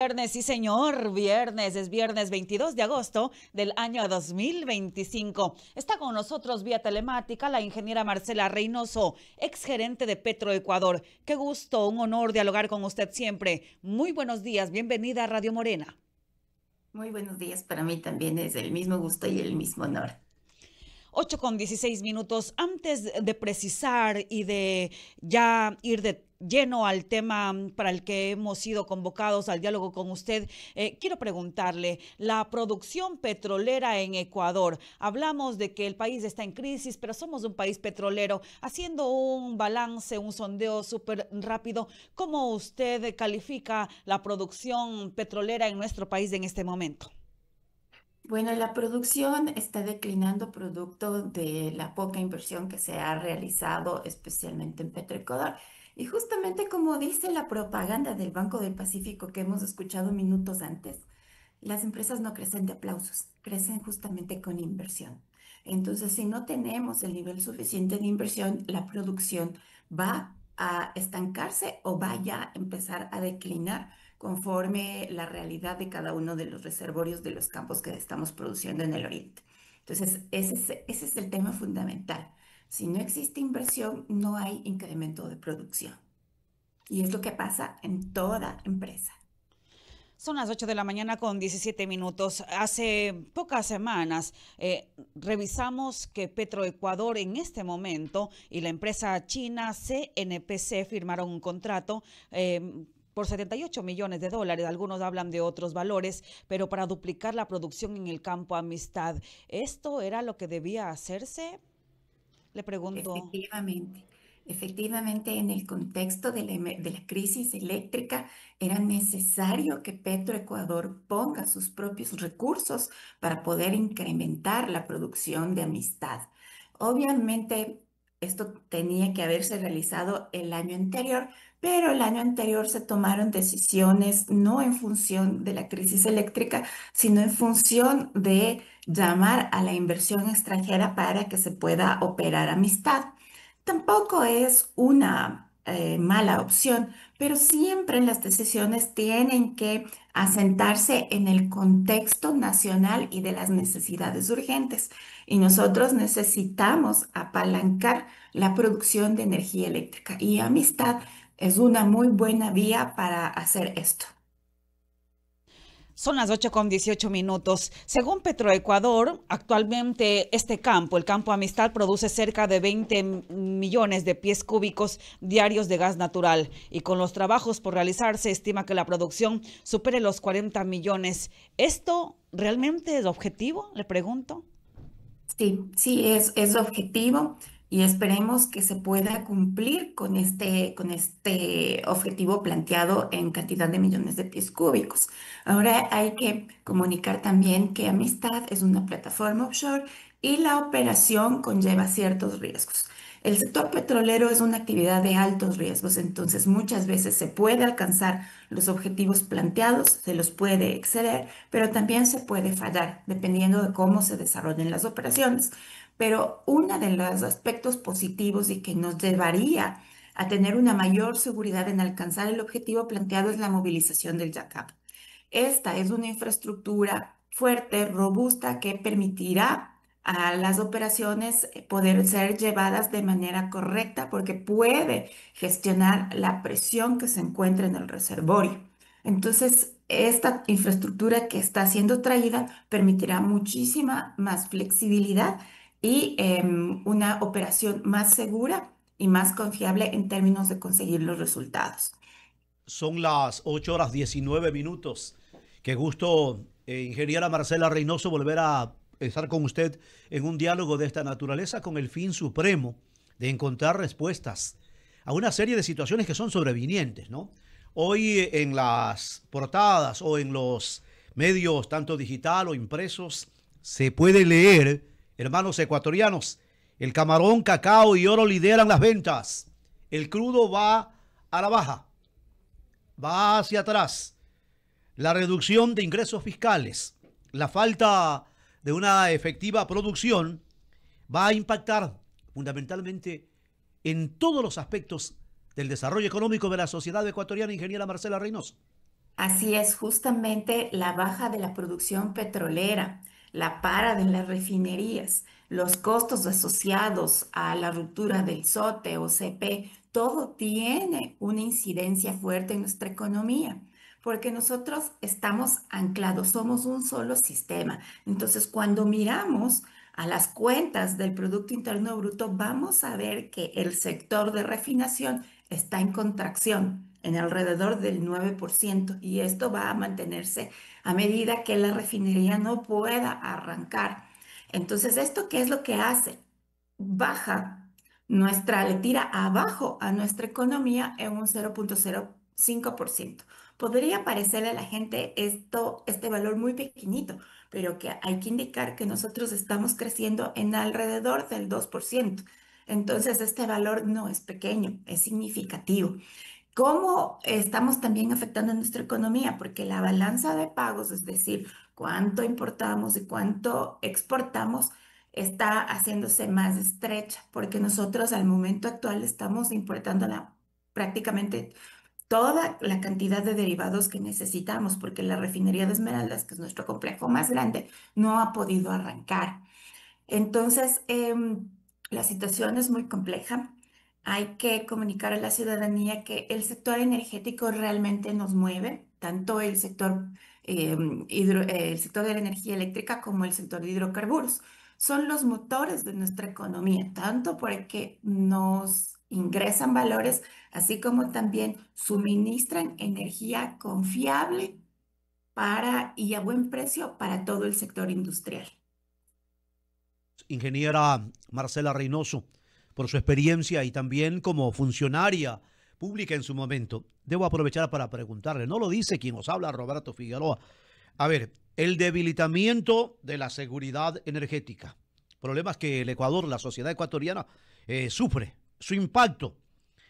viernes, sí señor, viernes, es viernes 22 de agosto del año 2025. Está con nosotros vía telemática la ingeniera Marcela Reynoso, exgerente de Petroecuador. Qué gusto, un honor dialogar con usted siempre. Muy buenos días, bienvenida a Radio Morena. Muy buenos días, para mí también es el mismo gusto y el mismo honor. 8:16. Antes de precisar y de ya ir de lleno al tema para el que hemos sido convocados al diálogo con usted, quiero preguntarle, la producción petrolera en Ecuador, hablamos de que el país está en crisis, pero somos un país petrolero, haciendo un balance, un sondeo súper rápido, ¿cómo usted califica la producción petrolera en nuestro país en este momento? Bueno, la producción está declinando producto de la poca inversión que se ha realizado, especialmente en Petroecuador. Y justamente como dice la propaganda del Banco del Pacífico que hemos escuchado minutos antes, las empresas no crecen de aplausos, crecen justamente con inversión. Entonces, si no tenemos el nivel suficiente de inversión, la producción va a estancarse o va ya a empezar a declinar conforme la realidad de cada uno de los reservorios de los campos que estamos produciendo en el oriente. Entonces, ese es el tema fundamental. Si no existe inversión, no hay incremento de producción. Y es lo que pasa en toda empresa. Son las 8 de la mañana con 17 minutos. Hace pocas semanas revisamos que Petroecuador en este momento y la empresa china CNPC firmaron un contrato por 78 millones de dólares. Algunos hablan de otros valores, pero para duplicar la producción en el campo Amistad. ¿Esto era lo que debía hacerse? Le pregunto. Efectivamente, efectivamente, en el contexto de la crisis eléctrica era necesario que Petroecuador ponga sus propios recursos para poder incrementar la producción de Amistad. Obviamente, esto tenía que haberse realizado el año anterior, pero el año anterior se tomaron decisiones no en función de la crisis eléctrica, sino en función de llamar a la inversión extranjera para que se pueda operar Amistad. Tampoco es una mala opción, pero siempre las decisiones tienen que asentarse en el contexto nacional y de las necesidades urgentes. Y nosotros necesitamos apalancar la producción de energía eléctrica y Amistad es una muy buena vía para hacer esto. Son las 8:18. Según Petroecuador, actualmente este campo, el campo Amistad, produce cerca de 20 millones de pies cúbicos diarios de gas natural y con los trabajos por realizar se estima que la producción supere los 40 millones. ¿Esto realmente es objetivo? Le pregunto. Sí, sí, es objetivo y esperemos que se pueda cumplir con este objetivo planteado en cantidad de millones de pies cúbicos. Ahora hay que comunicar también que Amistad es una plataforma offshore y la operación conlleva ciertos riesgos. El sector petrolero es una actividad de altos riesgos, entonces muchas veces se puede alcanzar los objetivos planteados, se los puede exceder, pero también se puede fallar dependiendo de cómo se desarrollen las operaciones. Pero uno de los aspectos positivos y que nos llevaría a tener una mayor seguridad en alcanzar el objetivo planteado es la movilización del jack-up. Esta es una infraestructura fuerte, robusta, que permitirá a las operaciones poder ser llevadas de manera correcta porque puede gestionar la presión que se encuentra en el reservorio. Entonces, esta infraestructura que está siendo traída permitirá muchísima más flexibilidad y una operación más segura y más confiable en términos de conseguir los resultados. Son las 8:19. Qué gusto, ingeniera Marcela Reynoso, volver a estar con usted en un diálogo de esta naturaleza con el fin supremo de encontrar respuestas a una serie de situaciones que son sobrevinientes, ¿no? Hoy en las portadas o en los medios, tanto digital o impresos, se puede leer, hermanos ecuatorianos, el camarón, cacao y oro lideran las ventas. El crudo va a la baja, va hacia atrás. La reducción de ingresos fiscales, la falta de una efectiva producción va a impactar fundamentalmente en todos los aspectos del desarrollo económico de la sociedad ecuatoriana, ingeniera Marcela Reynoso. Así es, justamente la baja de la producción petrolera, la para de las refinerías, los costos asociados a la ruptura del SOTE o CP, todo tiene una incidencia fuerte en nuestra economía, porque nosotros estamos anclados, somos un solo sistema. Entonces, cuando miramos a las cuentas del Producto Interno Bruto, vamos a ver que el sector de refinación está en contracción en alrededor del 9% y esto va a mantenerse a medida que la refinería no pueda arrancar. Entonces, ¿esto qué es lo que hace? Baja le tira abajo a nuestra economía en un 0,05%. Podría parecerle a la gente este valor muy pequeñito, pero que hay que indicar que nosotros estamos creciendo en alrededor del 2%. Entonces, este valor no es pequeño, es significativo. ¿Cómo estamos también afectando a nuestra economía? Porque la balanza de pagos, es decir, cuánto importamos y cuánto exportamos, está haciéndose más estrecha, porque nosotros al momento actual estamos importando prácticamente toda la cantidad de derivados que necesitamos, porque la refinería de Esmeraldas, que es nuestro complejo más grande, no ha podido arrancar. Entonces, la situación es muy compleja. Hay que comunicar a la ciudadanía que el sector energético realmente nos mueve, tanto el sector de la energía eléctrica como el sector de hidrocarburos. Son los motores de nuestra economía, tanto porque nos ingresan valores, así como también suministran energía confiable y a buen precio para todo el sector industrial. Ingeniera Marcela Reynoso, por su experiencia y también como funcionaria pública en su momento. Debo aprovechar para preguntarle, no lo dice quien nos habla, Roberto Figueroa. A ver, el debilitamiento de la seguridad energética, problemas que el Ecuador, la sociedad ecuatoriana, sufre, su impacto,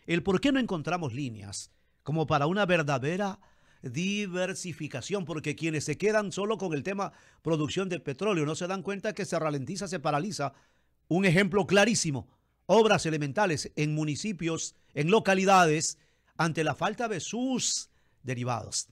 el por qué no encontramos líneas como para una verdadera diversificación, porque quienes se quedan solo con el tema producción de petróleo no se dan cuenta que se ralentiza, se paraliza. Un ejemplo clarísimo, obras elementales en municipios, en localidades, ante la falta de sus derivados.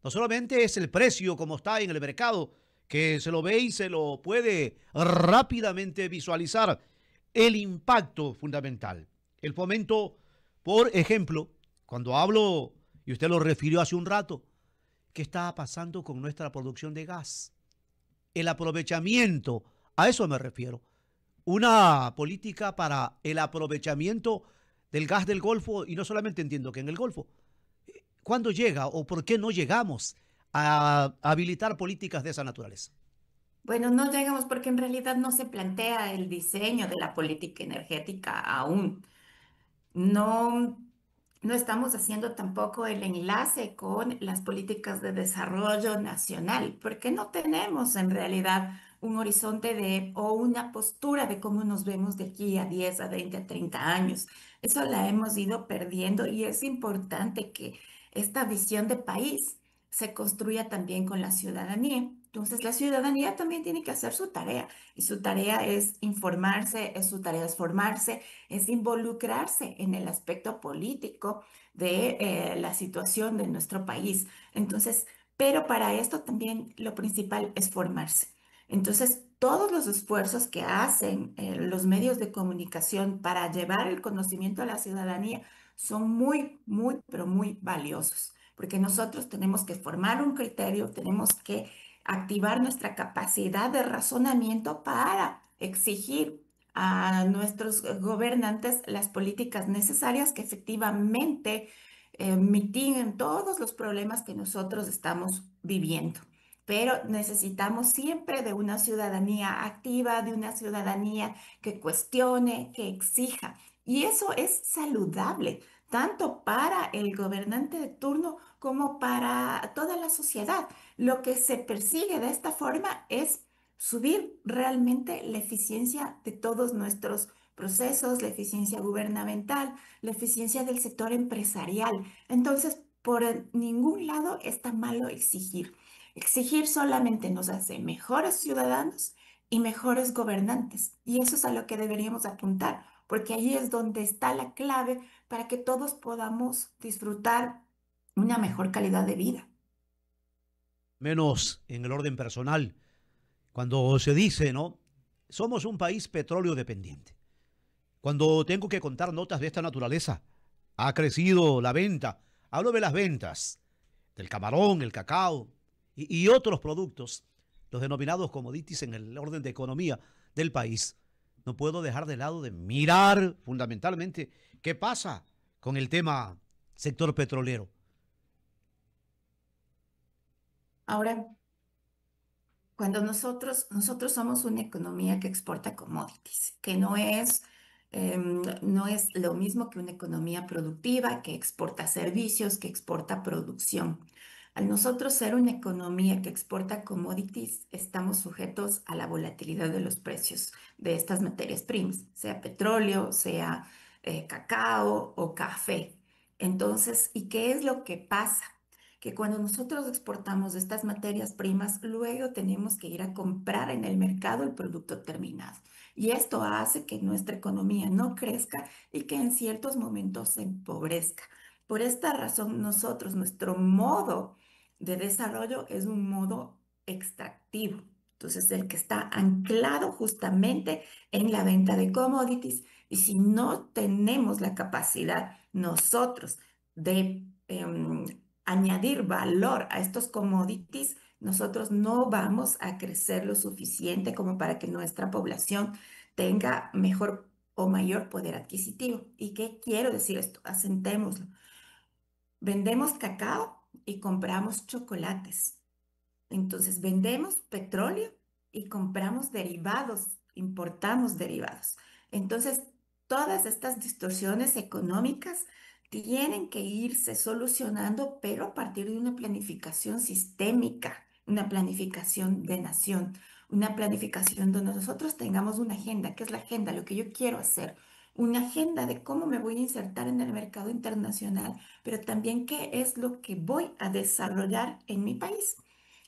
No solamente es el precio como está en el mercado, que se lo ve y se lo puede rápidamente visualizar, el impacto fundamental. El fomento, por ejemplo, cuando hablo, y usted lo refirió hace un rato, ¿qué está pasando con nuestra producción de gas? El aprovechamiento, a eso me refiero. Una política para el aprovechamiento del gas del Golfo, y no solamente entiendo que en el Golfo. ¿Cuándo llega o por qué no llegamos a habilitar políticas de esa naturaleza? Bueno, no llegamos porque en realidad no se plantea el diseño de la política energética aún. No, no estamos haciendo tampoco el enlace con las políticas de desarrollo nacional, porque no tenemos en realidad un horizonte o una postura de cómo nos vemos de aquí a 10, a 20, a 30 años. Eso la hemos ido perdiendo y es importante que esta visión de país se construya también con la ciudadanía. Entonces, la ciudadanía también tiene que hacer su tarea y su tarea es informarse, su tarea es formarse, es involucrarse en el aspecto político de la situación de nuestro país. Entonces, pero para esto también lo principal es formarse. Entonces, todos los esfuerzos que hacen los medios de comunicación para llevar el conocimiento a la ciudadanía son muy, muy, pero muy valiosos, porque nosotros tenemos que formar un criterio, tenemos que activar nuestra capacidad de razonamiento para exigir a nuestros gobernantes las políticas necesarias que efectivamente mitiguen todos los problemas que nosotros estamos viviendo. Pero necesitamos siempre de una ciudadanía activa, de una ciudadanía que cuestione, que exija. Y eso es saludable, tanto para el gobernante de turno como para toda la sociedad. Lo que se persigue de esta forma es subir realmente la eficiencia de todos nuestros procesos, la eficiencia gubernamental, la eficiencia del sector empresarial. Entonces, por ningún lado está malo exigir. Exigir solamente nos hace mejores ciudadanos y mejores gobernantes. Y eso es a lo que deberíamos apuntar, porque ahí es donde está la clave para que todos podamos disfrutar una mejor calidad de vida. menos en el orden personal. Cuando se dice, ¿no? Somos un país petróleo dependiente. Cuando tengo que contar notas de esta naturaleza, ha crecido la venta. Hablo de las ventas del camarón, el cacao y otros productos, los denominados commodities en el orden de economía del país. No puedo dejar de lado de mirar fundamentalmente qué pasa con el tema sector petrolero. Ahora, cuando nosotros somos una economía que exporta commodities, que no es lo mismo que una economía productiva, que exporta servicios, que exporta producción. Al nosotros ser una economía que exporta commodities, estamos sujetos a la volatilidad de los precios de estas materias primas, sea petróleo, sea cacao o café. Entonces, ¿y qué es lo que pasa? Que cuando nosotros exportamos estas materias primas, luego tenemos que ir a comprar en el mercado el producto terminado. Y esto hace que nuestra economía no crezca y que en ciertos momentos se empobrezca. Por esta razón, nuestro modo de desarrollo es un modo extractivo. Entonces, el que está anclado justamente en la venta de commodities. Y si no tenemos la capacidad nosotros de añadir valor a estos commodities, nosotros no vamos a crecer lo suficiente como para que nuestra población tenga mejor o mayor poder adquisitivo. ¿Y qué quiero decir esto? Asentémoslo. Vendemos cacao y compramos chocolates. Entonces vendemos petróleo y compramos derivados, importamos derivados. Entonces, todas estas distorsiones económicas tienen que irse solucionando, pero a partir de una planificación sistémica, una planificación de nación, una planificación donde nosotros tengamos una agenda, que es la agenda, lo que yo quiero hacer, una agenda de cómo me voy a insertar en el mercado internacional, pero también qué es lo que voy a desarrollar en mi país.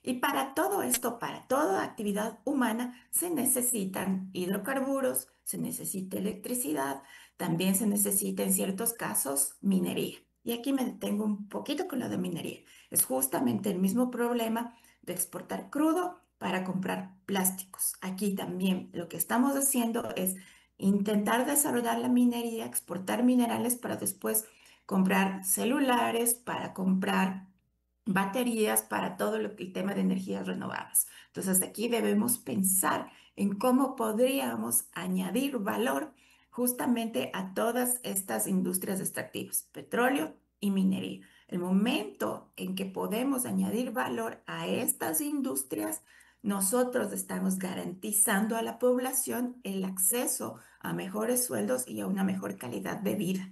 Y para todo esto, para toda actividad humana, se necesitan hidrocarburos, se necesita electricidad, también se necesita en ciertos casos minería. Y aquí me detengo un poquito con lo de minería. Es justamente el mismo problema de exportar crudo para comprar plásticos. Aquí también lo que estamos haciendo es intentar desarrollar la minería, exportar minerales para después comprar celulares, para comprar baterías para todo el tema de energías renovables. Entonces, aquí debemos pensar en cómo podríamos añadir valor justamente a todas estas industrias extractivas, petróleo y minería. El momento en que podemos añadir valor a estas industrias, nosotros estamos garantizando a la población el acceso a mejores sueldos y a una mejor calidad de vida.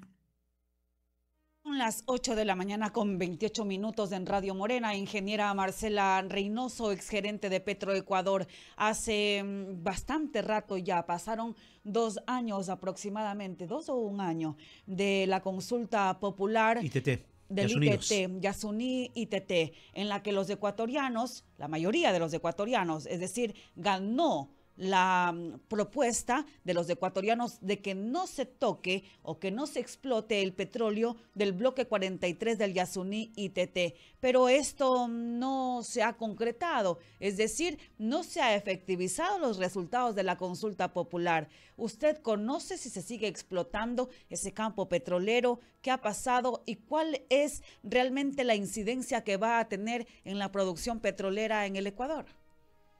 Son las 8 de la mañana con 28 minutos en Radio Morena. Ingeniera Marcela Reynoso, exgerente de Petroecuador. Hace bastante rato ya, pasaron 2 años aproximadamente, 2 o 1 año, de la consulta popular ITT, del Yasunidos. ITT, Yasuní ITT, en la que los ecuatorianos, la mayoría de los ecuatorianos, es decir, ganó la propuesta de los ecuatorianos de que no se toque o que no se explote el petróleo del bloque 43 del Yasuní ITT. Pero esto no se ha concretado, es decir, no se ha efectivizado los resultados de la consulta popular. ¿Usted conoce si se sigue explotando ese campo petrolero? ¿Qué ha pasado y cuál es realmente la incidencia que va a tener en la producción petrolera en el Ecuador?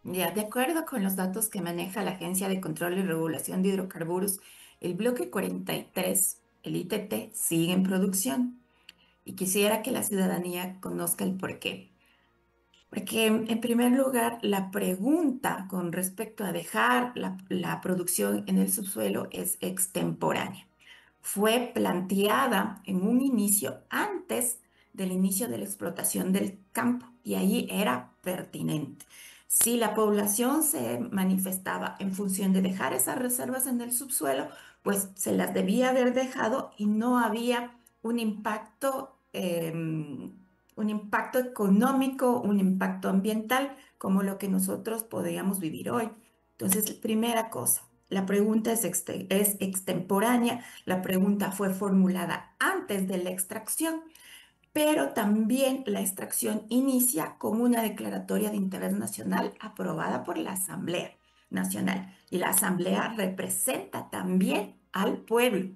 Ya, de acuerdo con los datos que maneja la Agencia de Control y Regulación de Hidrocarburos, el bloque 43, el ITT, sigue en producción. Y quisiera que la ciudadanía conozca el porqué. Porque, en primer lugar, la pregunta con respecto a dejar la producción en el subsuelo es extemporánea. Fue planteada en un inicio antes del inicio de la explotación del campo y ahí era pertinente. Si la población se manifestaba en función de dejar esas reservas en el subsuelo, pues se las debía haber dejado y no había un impacto económico, un impacto ambiental como lo que nosotros podríamos vivir hoy. Entonces, primera cosa, la pregunta es extemporánea, la pregunta fue formulada antes de la extracción. pero también la extracción inicia con una declaratoria de interés nacional aprobada por la Asamblea Nacional. Y la Asamblea representa también al pueblo.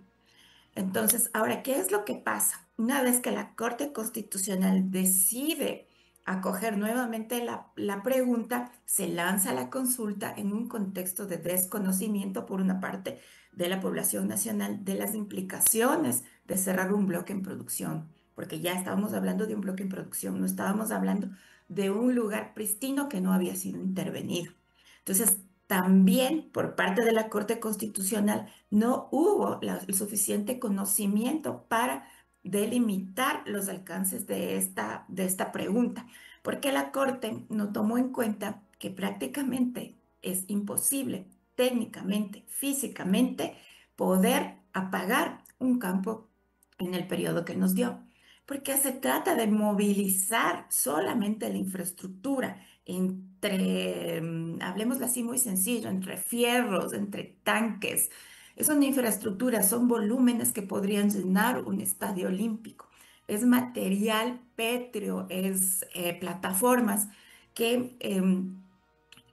Entonces, ahora, ¿qué es lo que pasa? Una vez que la Corte Constitucional decide acoger nuevamente la pregunta, se lanza la consulta en un contexto de desconocimiento por una parte de la población nacional de las implicaciones de cerrar un bloque en producción, porque ya estábamos hablando de un bloque en producción, no estábamos hablando de un lugar pristino que no había sido intervenido. Entonces, también por parte de la Corte Constitucional no hubo el suficiente conocimiento para delimitar los alcances de esta pregunta, porque la Corte no tomó en cuenta que prácticamente es imposible técnicamente, físicamente, poder apagar un campo en el periodo que nos dio, porque se trata de movilizar solamente la infraestructura entre, hablemoslo así muy sencillo, entre fierros, entre tanques. Es una infraestructura, son volúmenes que podrían llenar un estadio olímpico. Es material pétreo, es plataformas que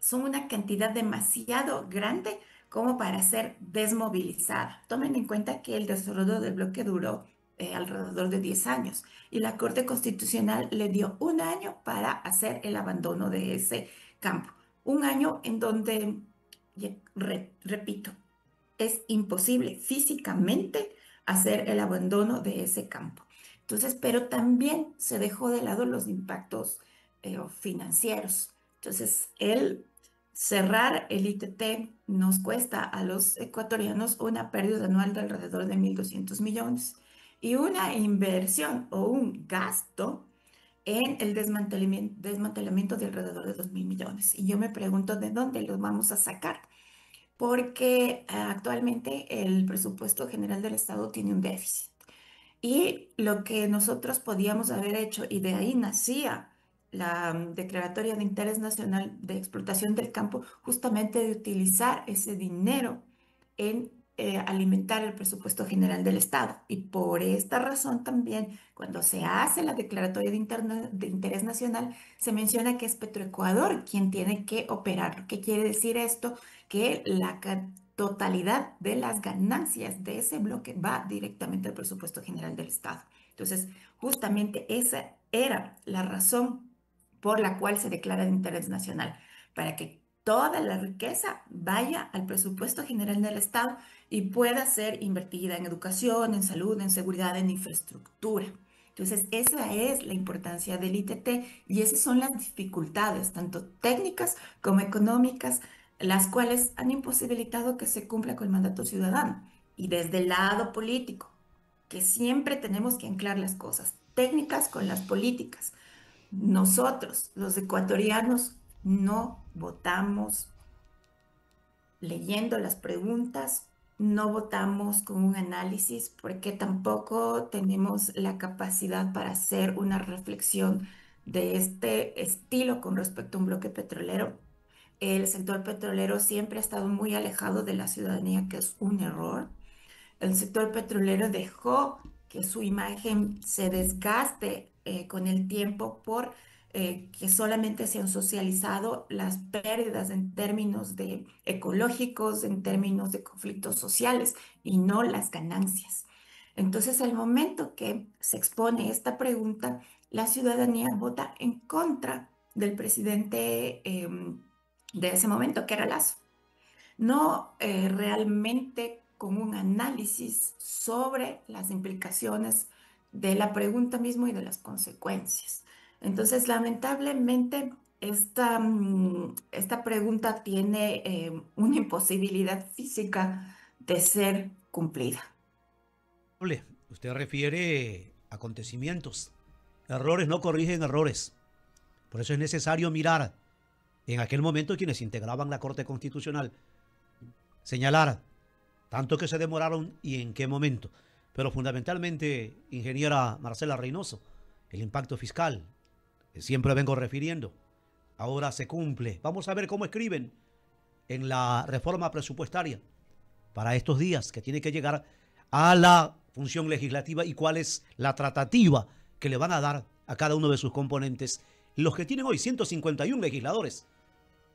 son una cantidad demasiado grande como para ser desmovilizada. Tomen en cuenta que el desarrollo del bloque duró alrededor de 10 años y la Corte Constitucional le dio un año para hacer el abandono de ese campo. Un año en donde, repito, es imposible físicamente hacer el abandono de ese campo. Entonces, pero también se dejó de lado los impactos financieros. Entonces, el cerrar el ITT nos cuesta a los ecuatorianos una pérdida anual de alrededor de 1.200 millones y una inversión o un gasto en el desmantelamiento de alrededor de 2.000 millones. Y yo me pregunto de dónde los vamos a sacar, porque actualmente el presupuesto general del Estado tiene un déficit. Y lo que nosotros podíamos haber hecho, y de ahí nacía la Declaratoria de Interés Nacional de Explotación del Campo, justamente de utilizar ese dinero en alimentar el presupuesto general del Estado. Y por esta razón también, cuando se hace la Declaratoria de Interés Nacional, se menciona que es Petroecuador quien tiene que operar. ¿Qué quiere decir esto? Que la totalidad de las ganancias de ese bloque va directamente al presupuesto general del Estado. Entonces, justamente esa era la razón por la cual se declara de interés nacional, para que toda la riqueza vaya al presupuesto general del Estado y pueda ser invertida en educación, en salud, en seguridad, en infraestructura. Entonces, esa es la importancia del ITT y esas son las dificultades, tanto técnicas como económicas, las cuales han imposibilitado que se cumpla con el mandato ciudadano. Y desde el lado político, que siempre tenemos que anclar las cosas técnicas con las políticas. Nosotros, los ecuatorianos, no votamos leyendo las preguntas, no votamos con un análisis porque tampoco tenemos la capacidad para hacer una reflexión de este estilo con respecto a un bloque petrolero. El sector petrolero siempre ha estado muy alejado de la ciudadanía, que es un error. El sector petrolero dejó que su imagen se desgaste con el tiempo por que solamente se han socializado las pérdidas en términos de ecológicos, en términos de conflictos sociales y no las ganancias. Entonces, al momento que se expone esta pregunta, la ciudadanía vota en contra del presidente de ese momento, que era Lazo. No realmente con un análisis sobre las implicaciones de la pregunta mismo y de las consecuencias. Entonces, lamentablemente, esta pregunta tiene una imposibilidad física de ser cumplida. Usted refiere acontecimientos. Errores no corrigen errores. Por eso es necesario mirar en aquel momento quienes integraban la Corte Constitucional, señalar tanto que se demoraron y en qué momento. Pero fundamentalmente, ingeniera Marcela Reynoso, el impacto fiscal, que siempre vengo refiriendo, ahora se cumple. Vamos a ver cómo escriben en la reforma presupuestaria para estos días que tiene que llegar a la función legislativa y cuál es la tratativa que le van a dar a cada uno de sus componentes los que tienen hoy 151 legisladores.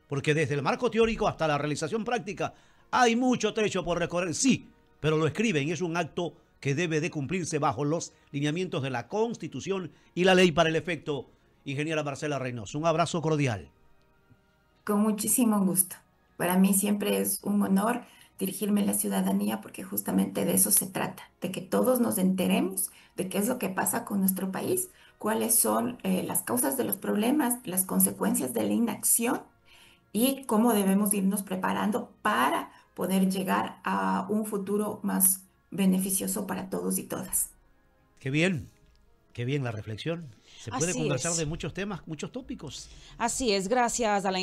Porque desde el marco teórico hasta la realización práctica hay mucho trecho por recorrer, sí, pero lo escriben y es un acto que debe de cumplirse bajo los lineamientos de la Constitución y la ley para el efecto. Ingeniera Marcela Reynoso, un abrazo cordial. Con muchísimo gusto. Para mí siempre es un honor dirigirme a la ciudadanía porque justamente de eso se trata, de que todos nos enteremos de qué es lo que pasa con nuestro país, cuáles son las causas de los problemas, las consecuencias de la inacción y cómo debemos irnos preparando para poder llegar a un futuro más beneficioso para todos y todas. Qué bien la reflexión. Se puede Así conversar es. de muchos temas, muchos tópicos. Así es, gracias a la